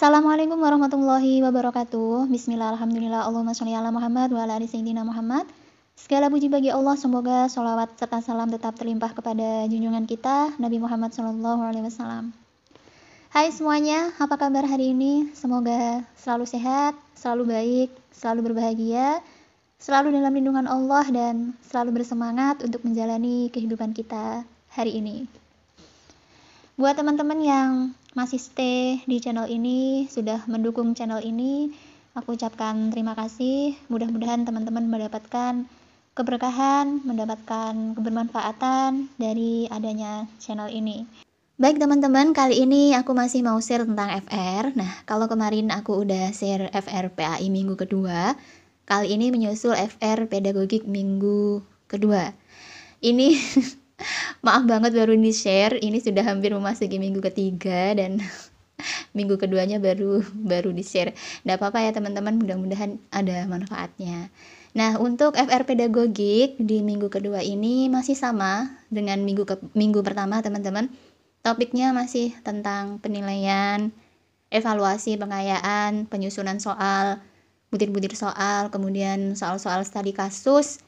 Assalamualaikum warahmatullahi wabarakatuh. Bismillah, alhamdulillah, Allahumma sholli ala Muhammad wa ala ali sayyidina Muhammad. Segala puji bagi Allah, semoga sholawat serta salam tetap terlimpah kepada junjungan kita, Nabi Muhammad SAW. Hai semuanya, apa kabar hari ini? Semoga selalu sehat, selalu baik, selalu berbahagia, selalu dalam lindungan Allah, dan selalu bersemangat untuk menjalani kehidupan kita hari ini. Buat teman-teman yang masih stay di channel ini, sudah mendukung channel ini, aku ucapkan terima kasih. Mudah-mudahan teman-teman mendapatkan keberkahan, mendapatkan kebermanfaatan dari adanya channel ini. Baik teman-teman, kali ini aku masih mau share tentang FR. Nah, kalau kemarin aku udah share FR PAI minggu kedua, kali ini menyusul FR pedagogik minggu kedua. Ini maaf banget baru di-share, ini sudah hampir memasuki minggu ketiga dan minggu keduanya baru di-share. Nggak apa-apa ya teman-teman, mudah-mudahan ada manfaatnya. Nah, untuk FR pedagogik di minggu kedua ini masih sama dengan minggu pertama teman-teman. Topiknya masih tentang penilaian, evaluasi pengayaan, penyusunan soal, butir-butir soal, kemudian soal-soal studi kasus,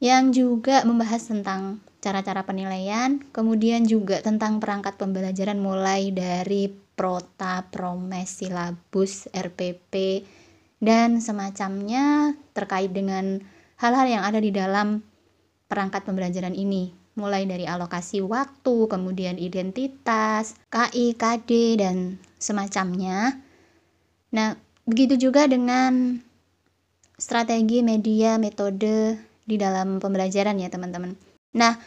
yang juga membahas tentang cara-cara penilaian, kemudian juga tentang perangkat pembelajaran mulai dari prota, promes, silabus, RPP, dan semacamnya terkait dengan hal-hal yang ada di dalam perangkat pembelajaran ini, mulai dari alokasi waktu, kemudian identitas, KI, KD, dan semacamnya. Nah, begitu juga dengan strategi, media, metode di dalam pembelajaran ya teman-teman. Nah,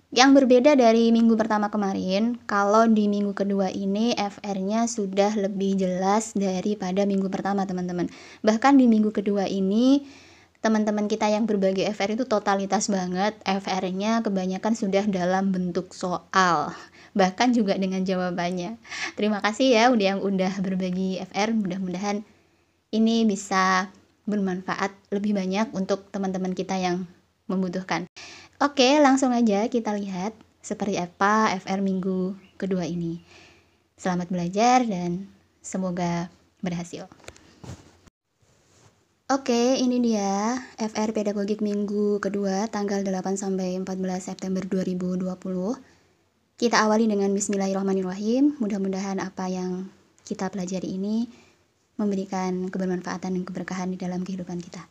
yang berbeda dari minggu pertama kemarin, kalau di minggu kedua ini FR-nya sudah lebih jelas daripada minggu pertama teman-teman. Bahkan di minggu kedua ini, teman-teman kita yang berbagi FR itu totalitas banget. FR-nya kebanyakan sudah dalam bentuk soal, bahkan juga dengan jawabannya. Terima kasih ya yang udah berbagi FR, mudah-mudahan ini bisa bermanfaat lebih banyak untuk teman-teman kita yang membutuhkan. Oke, langsung aja kita lihat seperti apa FR minggu kedua ini. Selamat belajar dan semoga berhasil. Oke, ini dia FR pedagogik minggu kedua tanggal 8 sampai 14 September 2020. Kita awali dengan bismillahirrahmanirrahim. Mudah-mudahan apa yang kita pelajari ini memberikan kebermanfaatan dan keberkahan di dalam kehidupan kita.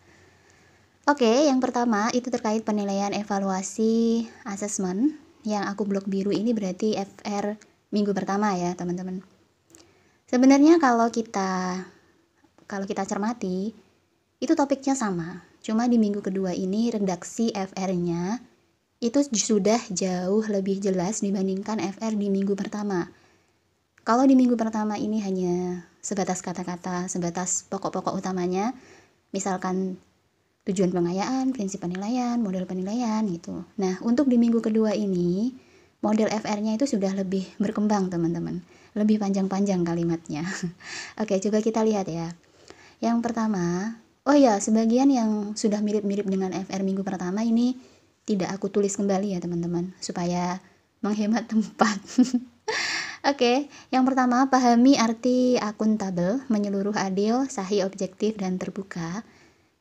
Oke, yang pertama itu terkait penilaian evaluasi asesmen. Yang aku blok biru ini berarti FR minggu pertama ya teman-teman. Sebenarnya kalau kita cermati, itu topiknya sama. Cuma di minggu kedua ini redaksi FR-nya itu sudah jauh lebih jelas dibandingkan FR di minggu pertama. Kalau di minggu pertama ini hanya sebatas kata-kata, sebatas pokok-pokok utamanya, misalkan tujuan pengayaan, prinsip penilaian, model penilaian gitu. Nah, untuk di minggu kedua ini, model FR-nya itu sudah lebih berkembang teman-teman. Lebih panjang-panjang kalimatnya. Oke, coba kita lihat ya. Yang pertama, oh ya, sebagian yang sudah mirip-mirip dengan FR minggu pertama ini tidak aku tulis kembali ya teman-teman, supaya menghemat tempat. Oke, yang pertama, pahami arti akuntabel, menyeluruh, adil, sahih, objektif, dan terbuka.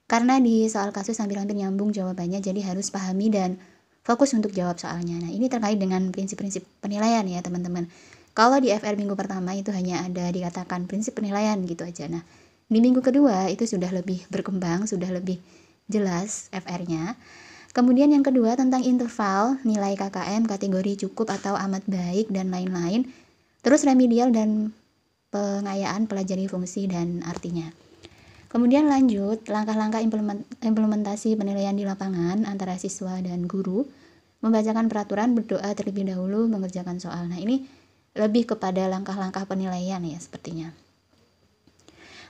Karena di soal kasus hampir-hampir nyambung jawabannya, jadi harus pahami dan fokus untuk jawab soalnya. Nah, ini terkait dengan prinsip-prinsip penilaian ya teman-teman. Kalau di FR minggu pertama itu hanya ada dikatakan prinsip penilaian gitu aja. Nah, di minggu kedua itu sudah lebih berkembang, sudah lebih jelas FR-nya. Kemudian yang kedua tentang interval, nilai KKM, kategori cukup atau amat baik, dan lain-lain. Terus remedial dan pengayaan, pelajari fungsi dan artinya. Kemudian lanjut, langkah-langkah implementasi penilaian di lapangan antara siswa dan guru, membacakan peraturan, berdoa terlebih dahulu, mengerjakan soal. Nah, ini lebih kepada langkah-langkah penilaian ya sepertinya.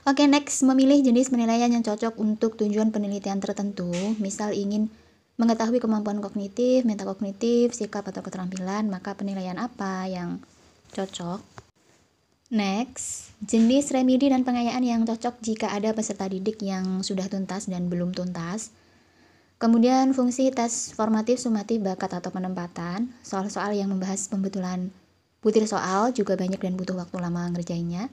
Oke, next, memilih jenis penilaian yang cocok untuk tujuan penelitian tertentu. Misal ingin mengetahui kemampuan kognitif, metakognitif, sikap atau keterampilan, maka penilaian apa yang cocok. Next, jenis remedi dan pengayaan yang cocok jika ada peserta didik yang sudah tuntas dan belum tuntas. Kemudian fungsi tes formatif, sumatif, bakat atau penempatan. Soal-soal yang membahas pembetulan butir soal juga banyak dan butuh waktu lama ngerjainnya.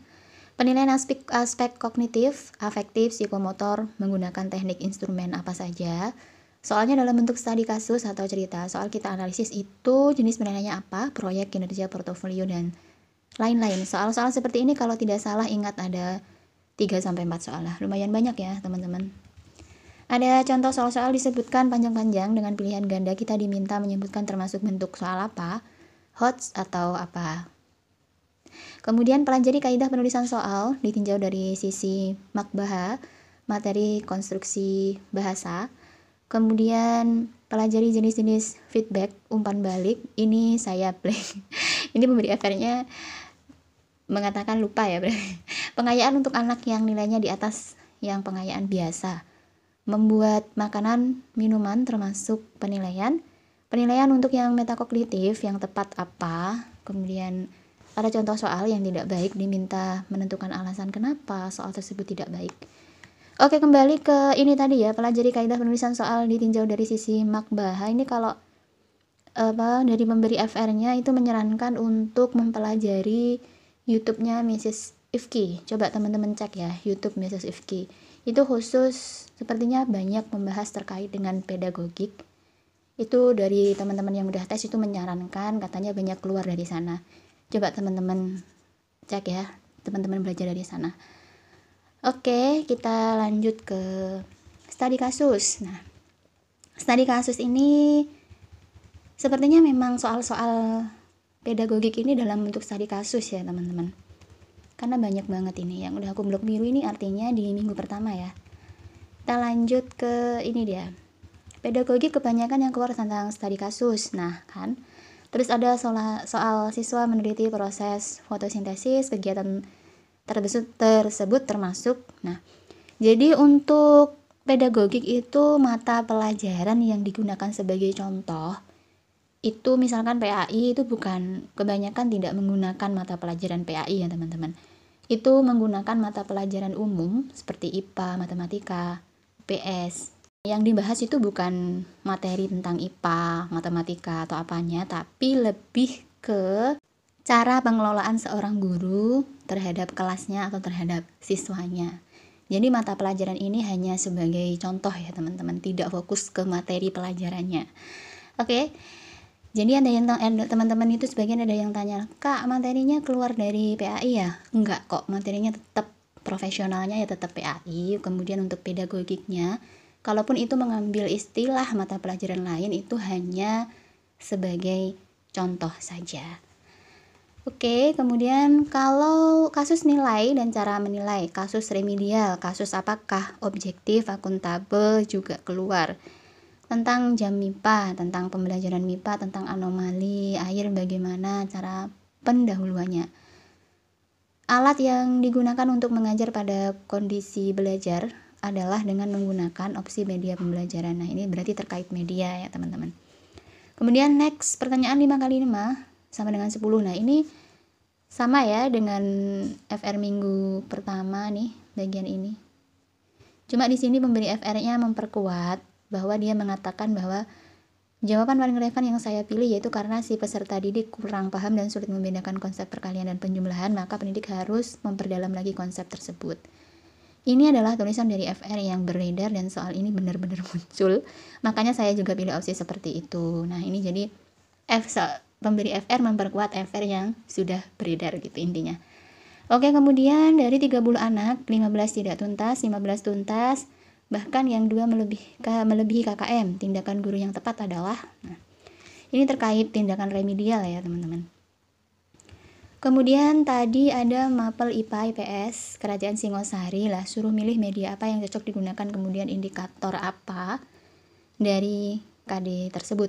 Penilaian aspek kognitif, afektif, psikomotor menggunakan teknik instrumen apa saja. Soalnya dalam bentuk studi kasus atau cerita. Soal kita analisis itu jenis penilaiannya apa, proyek, kinerja, portofolio, dan lain-lain. Soal-soal seperti ini kalau tidak salah ingat ada 3-4 soal lah. Lumayan banyak ya teman-teman. Ada contoh soal-soal disebutkan panjang-panjang dengan pilihan ganda. Kita diminta menyebutkan termasuk bentuk soal apa, HOTS atau apa. Kemudian pelajari kaidah penulisan soal ditinjau dari sisi makbaha, materi konstruksi bahasa. Kemudian pelajari jenis-jenis feedback, umpan balik. Ini saya blank. Ini pemberi FR-nya mengatakan lupa ya. Pengayaan untuk anak yang nilainya di atas yang pengayaan biasa. Membuat makanan, minuman termasuk penilaian. Penilaian untuk yang metakognitif, yang tepat apa. Kemudian ada contoh soal yang tidak baik, diminta menentukan alasan kenapa soal tersebut tidak baik. Oke, kembali ke ini tadi ya, pelajari kaidah penulisan soal ditinjau dari sisi makbaha. Ini kalau dari pemberi FR-nya itu menyarankan untuk mempelajari YouTube-nya Mrs. Ifki. Coba teman-teman cek ya, YouTube Mrs. Ifki. Itu khusus sepertinya banyak membahas terkait dengan pedagogik. Itu dari teman-teman yang udah tes itu menyarankan, katanya banyak keluar dari sana. Coba teman-teman cek ya, teman-teman belajar dari sana. Oke, kita lanjut ke studi kasus. Nah, studi kasus ini sepertinya memang soal-soal pedagogik ini dalam bentuk studi kasus ya teman-teman. Karena banyak banget ini, yang udah aku blok biru ini artinya di minggu pertama ya. Kita lanjut ke ini dia. Pedagogik kebanyakan yang keluar tentang studi kasus. Nah, kan. Terus ada soal siswa meneliti proses fotosintesis, kegiatan tersebut termasuk. Nah, jadi untuk pedagogik itu mata pelajaran yang digunakan sebagai contoh. Itu misalkan PAI itu bukan, kebanyakan tidak menggunakan mata pelajaran PAI ya teman-teman. Itu menggunakan mata pelajaran umum seperti IPA, matematika, PS. Yang dibahas itu bukan materi tentang IPA, matematika atau apanya, tapi lebih ke cara pengelolaan seorang guru terhadap kelasnya atau terhadap siswanya. Jadi mata pelajaran ini hanya sebagai contoh ya teman-teman, tidak fokus ke materi pelajarannya. Oke. Jadi ada yang teman-teman itu sebagian ada yang tanya, "Kak, materinya keluar dari PAI ya?" Enggak kok, materinya tetap profesionalnya ya tetap PAI. Kemudian untuk pedagogiknya, kalaupun itu mengambil istilah mata pelajaran lain, itu hanya sebagai contoh saja. Oke, kemudian kalau kasus nilai dan cara menilai, kasus remedial, kasus apakah objektif, akuntabel juga keluar. Tentang jam MIPA, tentang pembelajaran MIPA, tentang anomali air, bagaimana cara pendahuluannya. Alat yang digunakan untuk mengajar pada kondisi belajar adalah dengan menggunakan opsi media pembelajaran. Nah, ini berarti terkait media ya teman-teman. Kemudian next, pertanyaan 5x5 sama dengan 10. Nah, ini sama ya dengan FR minggu pertama nih, bagian ini. Cuma di sini pemberi FR-nya memperkuat bahwa dia mengatakan bahwa jawaban paling relevan yang saya pilih yaitu karena si peserta didik kurang paham dan sulit membedakan konsep perkalian dan penjumlahan, maka pendidik harus memperdalam lagi konsep tersebut. Ini adalah tulisan dari FR yang beredar dan soal ini benar-benar muncul, makanya saya juga pilih opsi seperti itu. Nah, ini jadi pemberi FR memperkuat FR yang sudah beredar gitu intinya. Oke, kemudian dari 30 anak, 15 tidak tuntas, 15 tuntas, bahkan yang 2 melebihi KKM. Tindakan guru yang tepat adalah, nah, ini terkait tindakan remedial ya teman-teman. Kemudian tadi ada mapel IPA IPS Kerajaan Singosari lah, suruh milih media apa yang cocok digunakan, kemudian indikator apa dari KD tersebut.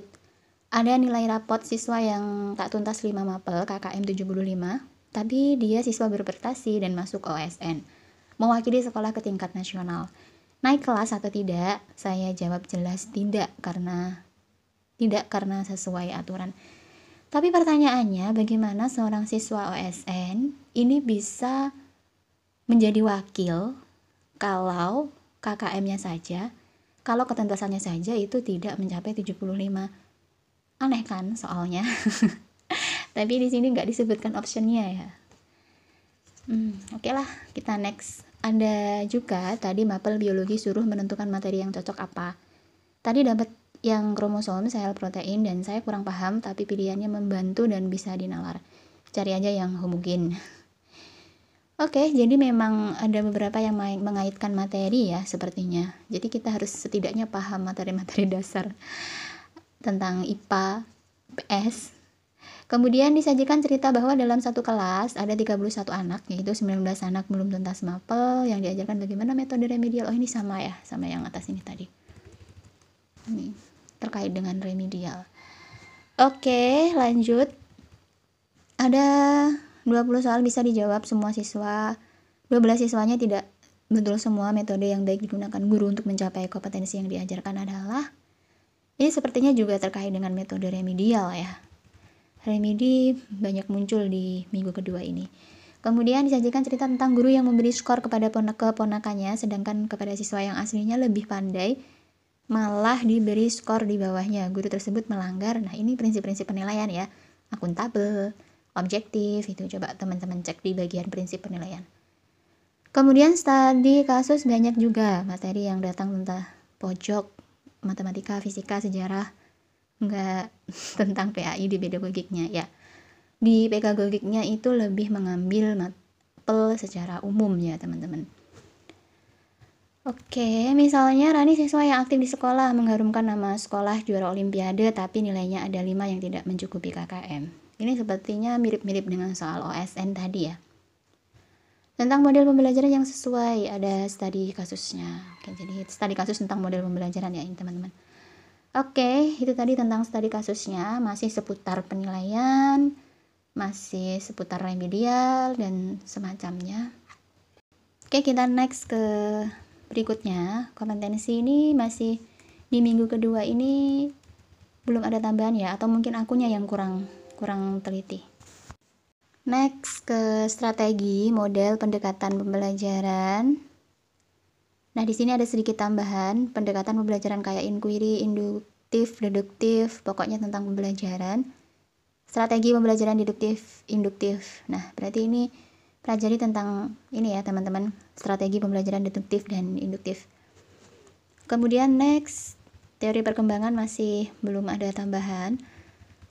Ada nilai rapot siswa yang tak tuntas 5 mapel KKM 75, tapi dia siswa berprestasi dan masuk OSN, mewakili sekolah ke tingkat nasional. Naik kelas atau tidak? Saya jawab jelas tidak karena sesuai aturan. Tapi pertanyaannya, bagaimana seorang siswa OSN ini bisa menjadi wakil kalau KKM-nya saja, kalau ketuntasannya saja itu tidak mencapai 75? Aneh kan soalnya. Tapi di sini nggak disebutkan optionnya ya. Oke lah, kita next. Ada juga tadi mapel biologi suruh menentukan materi yang cocok apa. Tadi dapat yang kromosom, sel, protein, dan saya kurang paham, tapi pilihannya membantu dan bisa dinalar. Cari aja yang homogen. Oke, jadi memang ada beberapa yang mengaitkan materi ya sepertinya. Jadi kita harus setidaknya paham materi-materi dasar tentang IPA, PS. Kemudian disajikan cerita bahwa dalam satu kelas ada 31 anak, yaitu 19 anak belum tuntas mapel, yang diajarkan bagaimana metode remedial. Oh, ini sama ya, sama yang atas ini tadi. Ini terkait dengan remedial. Oke, lanjut. Ada 20 soal bisa dijawab semua siswa. 12 siswanya tidak betul semua metode yang baik digunakan guru untuk mencapai kompetensi yang diajarkan adalah. Ini sepertinya juga terkait dengan metode remedial ya. Remedi banyak muncul di minggu kedua ini. Kemudian disajikan cerita tentang guru yang memberi skor kepada keponakannya, sedangkan kepada siswa yang aslinya lebih pandai malah diberi skor di bawahnya. Guru tersebut melanggar. Nah, ini prinsip-prinsip penilaian ya. Akuntabel, objektif, itu coba teman-teman cek di bagian prinsip penilaian. Kemudian studi kasus banyak juga materi yang datang tentang pojok, matematika, fisika, sejarah, enggak tentang PAI di pedagogiknya ya. Di pedagogiknya itu lebih mengambil mapel secara umum ya teman-teman. Oke, misalnya Rani siswa yang aktif di sekolah, mengharumkan nama sekolah, juara olimpiade, tapi nilainya ada 5 yang tidak mencukupi KKM. Ini sepertinya mirip-mirip dengan soal OSN tadi ya. Tentang model pembelajaran yang sesuai, ada studi kasusnya. Oke, jadi studi kasus tentang model pembelajaran ya ini teman-teman. Oke, itu tadi tentang studi kasusnya, masih seputar penilaian, masih seputar remedial dan semacamnya. Oke, kita next ke berikutnya. Kompetensi ini masih di minggu kedua ini belum ada tambahan ya, atau mungkin akunya yang kurang teliti. Next ke strategi model pendekatan pembelajaran. Nah, di sini ada sedikit tambahan, pendekatan pembelajaran kayak inquiry, induktif, deduktif, pokoknya tentang pembelajaran. Strategi pembelajaran deduktif, induktif. Nah, berarti ini pelajari tentang ini ya, teman-teman, strategi pembelajaran deduktif dan induktif. Kemudian next, teori perkembangan masih belum ada tambahan.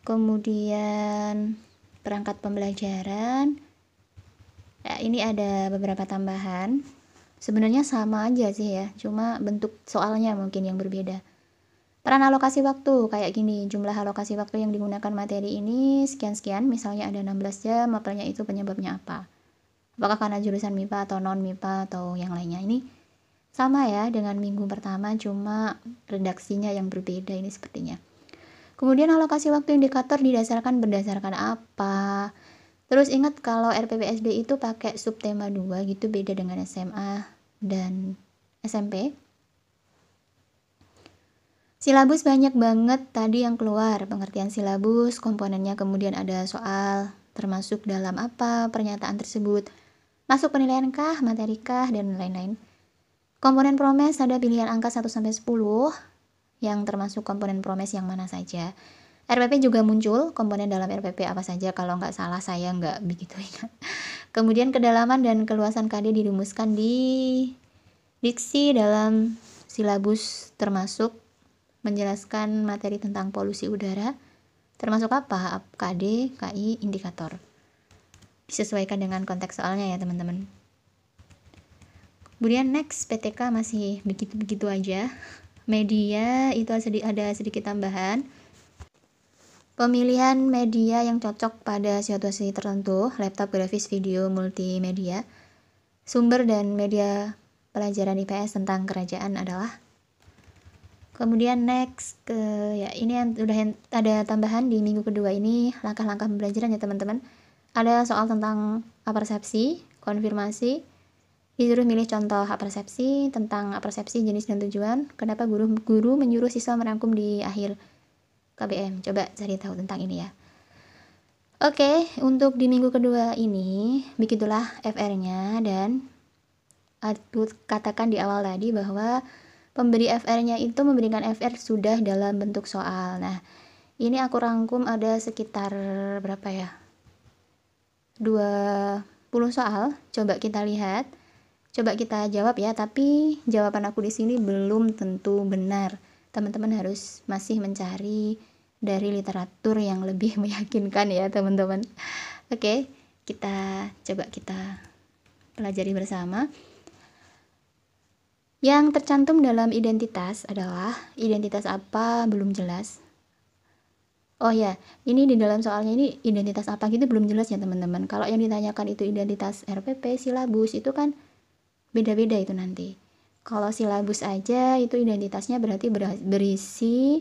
Kemudian perangkat pembelajaran. Ya, ini ada beberapa tambahan. Sebenarnya sama aja sih ya, cuma bentuk soalnya mungkin yang berbeda. Peran alokasi waktu, kayak gini, jumlah alokasi waktu yang digunakan materi ini sekian-sekian, misalnya ada 16 jam, mapelnya itu penyebabnya apa? Apakah karena jurusan MIPA atau non-MIPA atau yang lainnya? Ini sama ya dengan minggu pertama, cuma redaksinya yang berbeda ini sepertinya. Kemudian alokasi waktu indikator berdasarkan apa? Terus ingat kalau RPPSD itu pakai subtema 2 gitu, beda dengan SMA dan SMP. Silabus banyak banget tadi yang keluar, pengertian silabus, komponennya, kemudian ada soal, termasuk dalam apa pernyataan tersebut, masuk penilaian kah, materi kah, dan lain-lain. Komponen promes ada pilihan angka 1-10, yang termasuk komponen promes yang mana saja. RPP juga muncul, komponen dalam RPP apa saja, kalau nggak salah saya nggak begitu ingat. Kemudian kedalaman dan keluasan KD dirumuskan di diksi dalam silabus, termasuk menjelaskan materi tentang polusi udara, termasuk apa? KD, KI, indikator. Disesuaikan dengan konteks soalnya ya teman-teman. Kemudian next, PTK masih begitu-begitu aja. Media itu ada sedikit tambahan. Pemilihan media yang cocok pada situasi tertentu, laptop, grafis, video, multimedia. Sumber dan media pelajaran IPS tentang kerajaan adalah. Kemudian next ke ya ini yang udah ada tambahan di minggu kedua ini, langkah-langkah pembelajaran ya teman-teman. Ada soal tentang apersepsi, konfirmasi. Disuruh milih contoh apersepsi, tentang apersepsi, jenis dan tujuan. Kenapa guru menyuruh siswa merangkum di akhir KBM, coba cari tahu tentang ini ya. Oke, untuk di minggu kedua ini, begitulah FR-nya, dan aku katakan di awal tadi bahwa pemberi FR-nya itu memberikan FR sudah dalam bentuk soal. Nah, ini aku rangkum ada sekitar berapa ya? 20 soal, coba kita lihat, coba kita jawab ya, tapi jawaban aku di sini belum tentu benar. Teman-teman harus masih mencari dari literatur yang lebih meyakinkan ya, teman-teman. Oke, kita pelajari bersama. Yang tercantum dalam identitas adalah identitas apa belum jelas. Oh ya, ini di dalam soalnya ini identitas apa gitu belum jelas ya teman-teman. Kalau yang ditanyakan itu identitas RPP, silabus itu kan beda-beda itu nanti. Kalau silabus aja itu identitasnya berarti berisi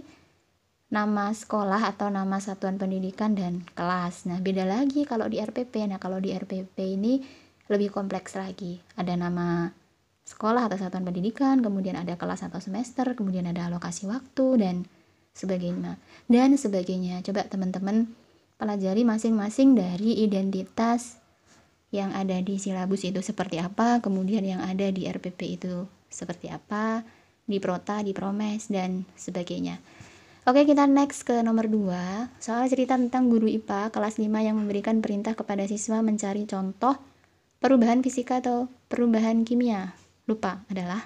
nama sekolah atau nama satuan pendidikan dan kelas. Nah, beda lagi kalau di RPP. Nah, kalau di RPP ini lebih kompleks lagi. Ada nama sekolah atau satuan pendidikan, kemudian ada kelas atau semester, kemudian ada alokasi waktu dan sebagainya. Coba teman-teman pelajari masing-masing dari identitas yang ada di silabus itu seperti apa, kemudian yang ada di RPP itu seperti apa, di Prota, di Promes dan sebagainya. Oke, kita next ke nomor 2. Soal cerita tentang guru IPA kelas 5 yang memberikan perintah kepada siswa mencari contoh perubahan fisika atau perubahan kimia. Lupa, adalah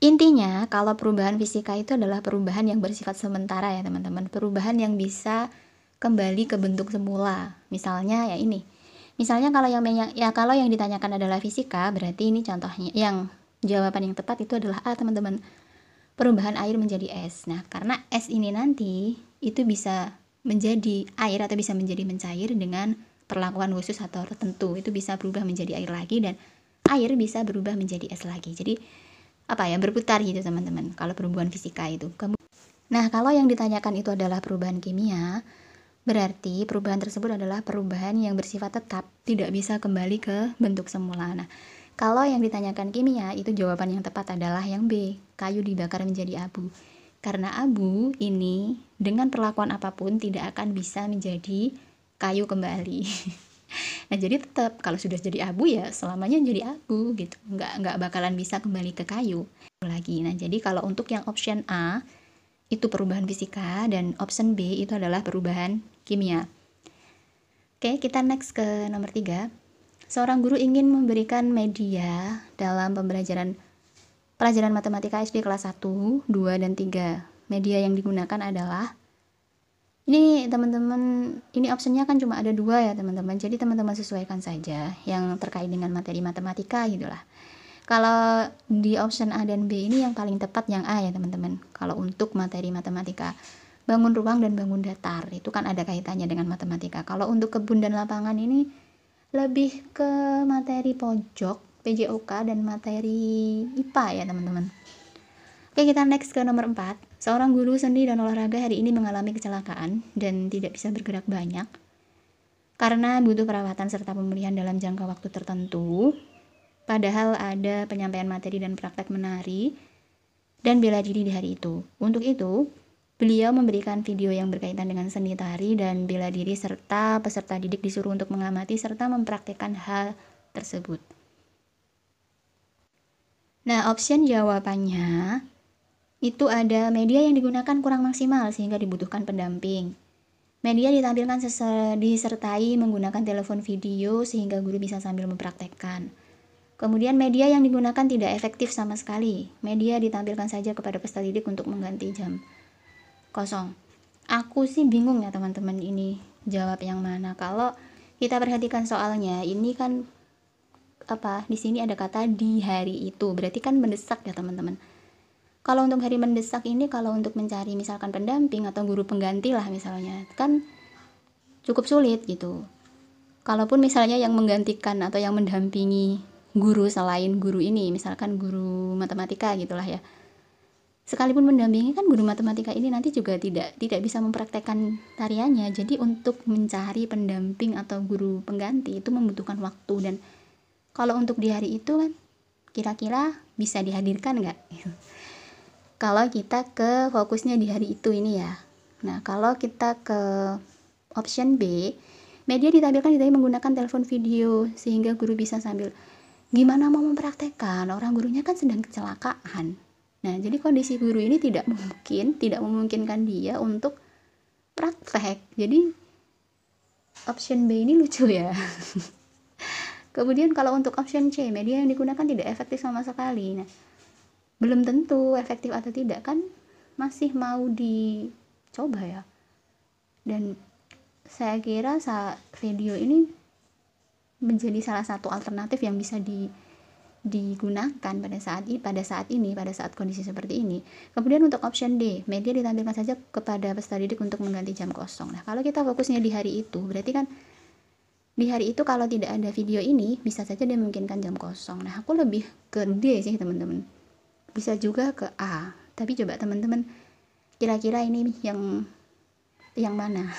intinya kalau perubahan fisika itu adalah perubahan yang bersifat sementara ya teman-teman, perubahan yang bisa kembali ke bentuk semula. Misalnya ya ini, misalnya kalau yang ditanyakan adalah fisika, berarti ini contohnya, yang jawaban yang tepat itu adalah A teman-teman, perubahan air menjadi es. Nah, karena es ini nanti itu bisa menjadi air atau bisa menjadi mencair dengan perlakuan khusus atau tertentu, itu bisa berubah menjadi air lagi dan air bisa berubah menjadi es lagi. Jadi berputar gitu teman-teman kalau perubahan fisika itu. Nah, kalau yang ditanyakan itu adalah perubahan kimia, berarti perubahan tersebut adalah perubahan yang bersifat tetap, tidak bisa kembali ke bentuk semula. Nah, kalau yang ditanyakan kimia, itu jawaban yang tepat adalah yang B, kayu dibakar menjadi abu. Karena abu ini dengan perlakuan apapun tidak akan bisa menjadi kayu kembali. Nah, jadi tetap kalau sudah jadi abu ya selamanya jadi abu gitu, nggak bakalan bisa kembali ke kayu lagi. Nah, jadi kalau untuk yang option A itu perubahan fisika dan option B itu adalah perubahan kimia. Oke, kita next ke nomor 3. Seorang guru ingin memberikan media dalam pelajaran matematika SD kelas 1, 2, dan 3. Media yang digunakan adalah ini teman-teman, ini optionnya kan cuma ada 2 ya teman-teman, jadi teman-teman sesuaikan saja yang terkait dengan materi matematika gitulah. Kalau di option A dan B ini yang paling tepat yang A ya teman-teman. Kalau untuk materi matematika, bangun ruang dan bangun datar itu kan ada kaitannya dengan matematika. Kalau untuk kebun dan lapangan ini lebih ke materi pojok, PJOK dan materi IPA ya teman-teman. Oke, kita next ke nomor 4. Seorang guru seni dan olahraga hari ini mengalami kecelakaan dan tidak bisa bergerak banyak karena butuh perawatan serta pemulihan dalam jangka waktu tertentu. Padahal ada penyampaian materi dan praktek menari dan bela diri di hari itu. Untuk itu, beliau memberikan video yang berkaitan dengan seni tari dan bela diri serta peserta didik disuruh untuk mengamati serta mempraktikkan hal tersebut. Nah, option jawabannya itu ada media yang digunakan kurang maksimal sehingga dibutuhkan pendamping. Media ditampilkan disertai menggunakan telepon video sehingga guru bisa sambil mempraktekkan. Kemudian media yang digunakan tidak efektif sama sekali. Media ditampilkan saja kepada peserta didik untuk mengganti jam kosong. Aku sih bingung ya teman-teman, ini jawab yang mana. Kalau kita perhatikan soalnya, ini kan di sini ada kata di hari itu, berarti kan mendesak ya teman-teman. Kalau untuk hari mendesak ini, kalau untuk mencari misalkan pendamping atau guru pengganti lah misalnya, kan cukup sulit gitu. Kalaupun misalnya yang menggantikan atau yang mendampingi guru selain guru ini, misalkan guru matematika gitulah ya, sekalipun mendampingi kan guru matematika ini nanti juga tidak bisa mempraktekkan tariannya. Jadi untuk mencari pendamping atau guru pengganti itu membutuhkan waktu, dan kalau untuk di hari itu kan kira-kira bisa dihadirkan nggak? Kalau kita ke fokusnya di hari itu ini ya. Nah, kalau kita ke option B, media ditampilkan menggunakan telepon video sehingga guru bisa sambil gimana mau mempraktekkan, orang gurunya kan sedang kecelakaan. Nah, jadi kondisi guru ini tidak memungkinkan dia untuk praktek. Jadi option B ini lucu ya. Kemudian kalau untuk option C, media yang digunakan tidak efektif sama sekali. Nah, belum tentu efektif atau tidak kan masih mau dicoba ya. Dan saya kira video ini menjadi salah satu alternatif yang bisa digunakan pada saat kondisi seperti ini. Kemudian untuk option D, media ditampilkan saja kepada peserta didik untuk mengganti jam kosong. Nah, kalau kita fokusnya di hari itu, berarti kan di hari itu kalau tidak ada video ini, bisa saja dia memungkinkan jam kosong. Nah, aku lebih ke D sih teman-teman. Bisa juga ke A, tapi coba teman-teman kira-kira ini yang mana?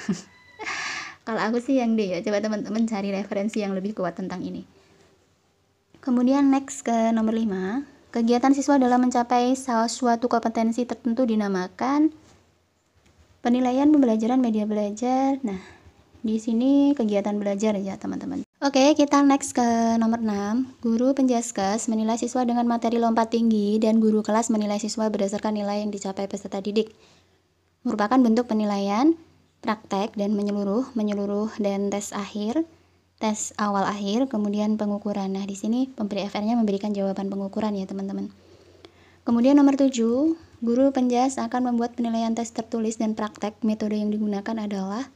Kalau aku sih yang D ya. Coba teman-teman cari referensi yang lebih kuat tentang ini. Kemudian next ke nomor 5, kegiatan siswa dalam mencapai suatu kompetensi tertentu dinamakan penilaian pembelajaran media belajar. Nah, di sini kegiatan belajar ya teman-teman. Oke, kita next ke nomor 6. Guru penjaskes menilai siswa dengan materi lompat tinggi dan guru kelas menilai siswa berdasarkan nilai yang dicapai peserta didik. Merupakan bentuk penilaian praktek dan menyeluruh dan tes awal akhir, kemudian pengukuran. Nah, di sini pemberi FR-nya memberikan jawaban pengukuran ya, teman-teman. Kemudian nomor 7, guru penjas akan membuat penilaian tes tertulis dan praktek. Metode yang digunakan adalah,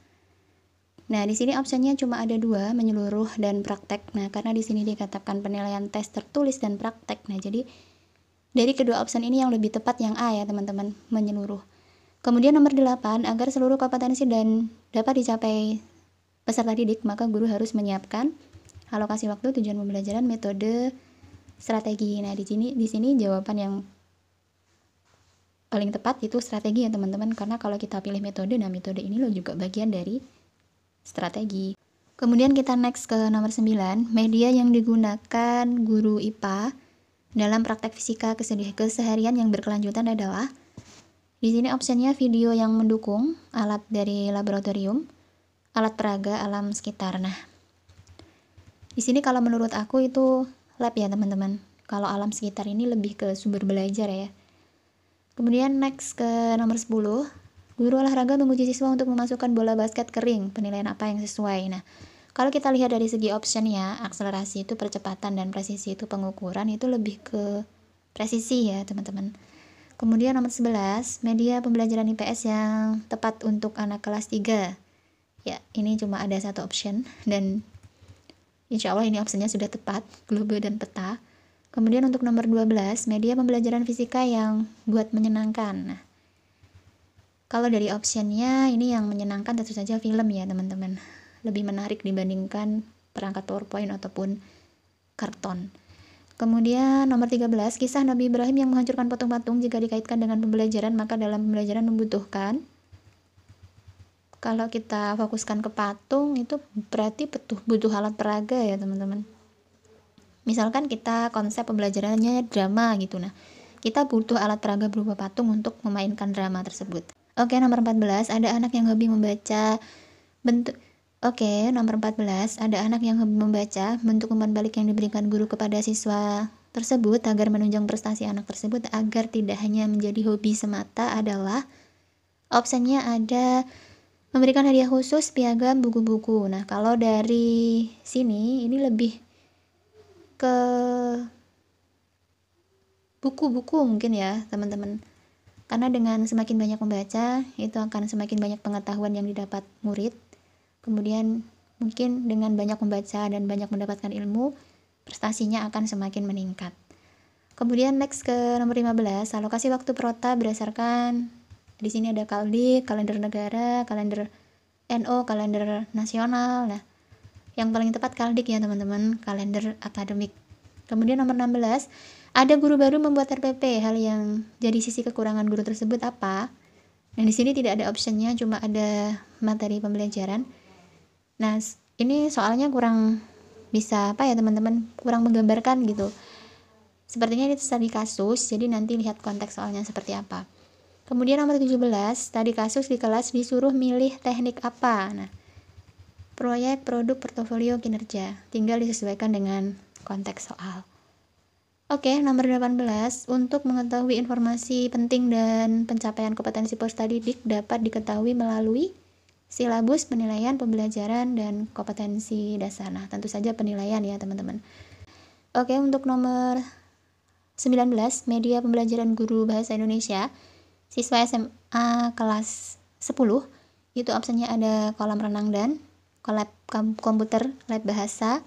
nah, di sini opsinya cuma ada 2, menyeluruh dan praktek. Nah, karena di sini dikatakan penilaian tes tertulis dan praktek. Nah, jadi dari kedua opsi ini yang lebih tepat yang A ya, teman-teman, menyeluruh. Kemudian nomor 8, agar seluruh kompetensi dan dapat dicapai peserta didik, maka guru harus menyiapkan alokasi waktu, tujuan pembelajaran, metode, strategi. Nah, di sini jawaban yang paling tepat itu strategi ya, teman-teman, karena kalau kita pilih metode, nah metode ini loh juga bagian dari strategi. Kemudian kita next ke nomor 9, media yang digunakan guru IPA dalam praktek fisika keseharian yang berkelanjutan adalah, di sini opsinya video yang mendukung, alat dari laboratorium, alat peraga, alam sekitar. Nah, di sini kalau menurut aku itu lab ya, teman-teman. Kalau alam sekitar ini lebih ke sumber belajar ya. Kemudian next ke nomor 10, guru olahraga menguji siswa untuk memasukkan bola basket kering, penilaian apa yang sesuai. Nah, kalau kita lihat dari segi optionnya, akselerasi itu percepatan dan presisi itu pengukuran, itu lebih ke presisi ya, teman-teman. Kemudian nomor 11, media pembelajaran IPS yang tepat untuk anak kelas 3. Ya, ini cuma ada satu option dan insya Allah ini opsinya sudah tepat, globe dan peta. Kemudian untuk nomor 12, media pembelajaran fisika yang buat menyenangkan. Nah, kalau dari optionnya ini yang menyenangkan tentu saja film ya, teman-teman. Lebih menarik dibandingkan perangkat PowerPoint ataupun karton. Kemudian nomor 13, kisah Nabi Ibrahim yang menghancurkan patung-patung jika dikaitkan dengan pembelajaran, maka dalam pembelajaran membutuhkan, kalau kita fokuskan ke patung itu berarti butuh alat peraga ya, teman-teman. Misalkan kita konsep pembelajarannya drama gitu, nah kita butuh alat peraga berupa patung untuk memainkan drama tersebut. Oke, nomor 14, ada anak yang hobi membaca nomor 14, ada anak yang hobi membaca, bentuk umpan balik yang diberikan guru kepada siswa tersebut agar menunjang prestasi anak tersebut agar tidak hanya menjadi hobi semata adalah, opsinya ada memberikan hadiah khusus, piagam, buku-buku. Nah, kalau dari sini ini lebih ke buku-buku mungkin ya, teman-teman. Karena dengan semakin banyak membaca, itu akan semakin banyak pengetahuan yang didapat murid. Kemudian mungkin dengan banyak membaca dan banyak mendapatkan ilmu, prestasinya akan semakin meningkat. Kemudian next ke nomor 15, alokasi waktu Prota berdasarkan, di sini ada KALDIK, kalender negara, kalender NO, kalender nasional. Nah, yang paling tepat KALDIK ya, teman-teman, kalender akademik. Kemudian nomor 16, ada guru baru membuat RPP, hal yang jadi sisi kekurangan guru tersebut apa? Nah, di sini tidak ada optionnya, cuma ada materi pembelajaran. Nah, ini soalnya kurang bisa apa ya, teman-teman, kurang menggambarkan gitu. Sepertinya ini studi kasus, jadi nanti lihat konteks soalnya seperti apa. Kemudian nomor 17, studi kasus di kelas disuruh milih teknik apa. Nah, proyek, produk, portofolio, kinerja. Tinggal disesuaikan dengan konteks soal. Oke, nomor 18, untuk mengetahui informasi penting dan pencapaian kompetensi peserta didik dapat diketahui melalui silabus, penilaian, pembelajaran, dan kompetensi dasar. Nah, tentu saja penilaian ya teman-teman. Oke, untuk nomor 19, media pembelajaran guru bahasa Indonesia, siswa SMA kelas 10, itu opsinya ada kolam renang dan lab komputer, lab bahasa,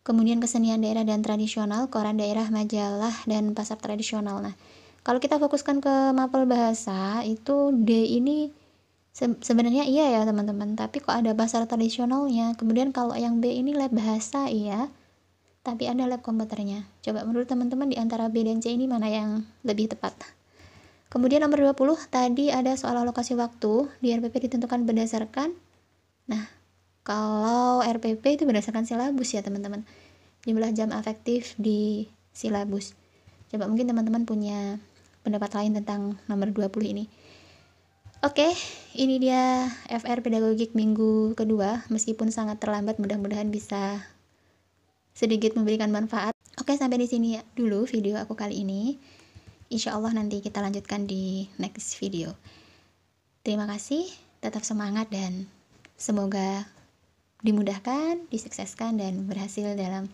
kemudian kesenian daerah dan tradisional, koran daerah, majalah, dan pasar tradisional. Nah, kalau kita fokuskan ke mapel bahasa, itu D ini sebenarnya iya ya teman-teman, tapi kok ada pasar tradisionalnya. Kemudian kalau yang B ini lab bahasa iya, tapi ada lab komputernya. Coba menurut teman-teman di antara B dan C ini mana yang lebih tepat? Kemudian nomor 20, tadi ada soal alokasi waktu, di RPP ditentukan berdasarkan, nah kalau RPP itu berdasarkan silabus ya teman-teman, jumlah jam efektif di silabus. Coba mungkin teman-teman punya pendapat lain tentang nomor 20 ini. Oke, ini dia FR Pedagogik minggu kedua, meskipun sangat terlambat, mudah-mudahan bisa sedikit memberikan manfaat. Oke, sampai di sini dulu video aku kali ini. Insya Allah nanti kita lanjutkan di next video. Terima kasih, tetap semangat dan semoga dimudahkan, disukseskan, dan berhasil dalam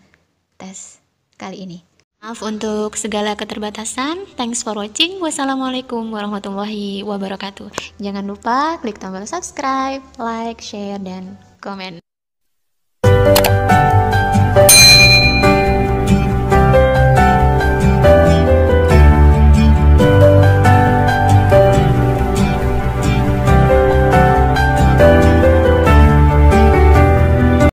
tes kali ini. Maaf untuk segala keterbatasan. Thanks for watching. Wassalamualaikum warahmatullahi wabarakatuh. Jangan lupa klik tombol subscribe, like, share, dan komen.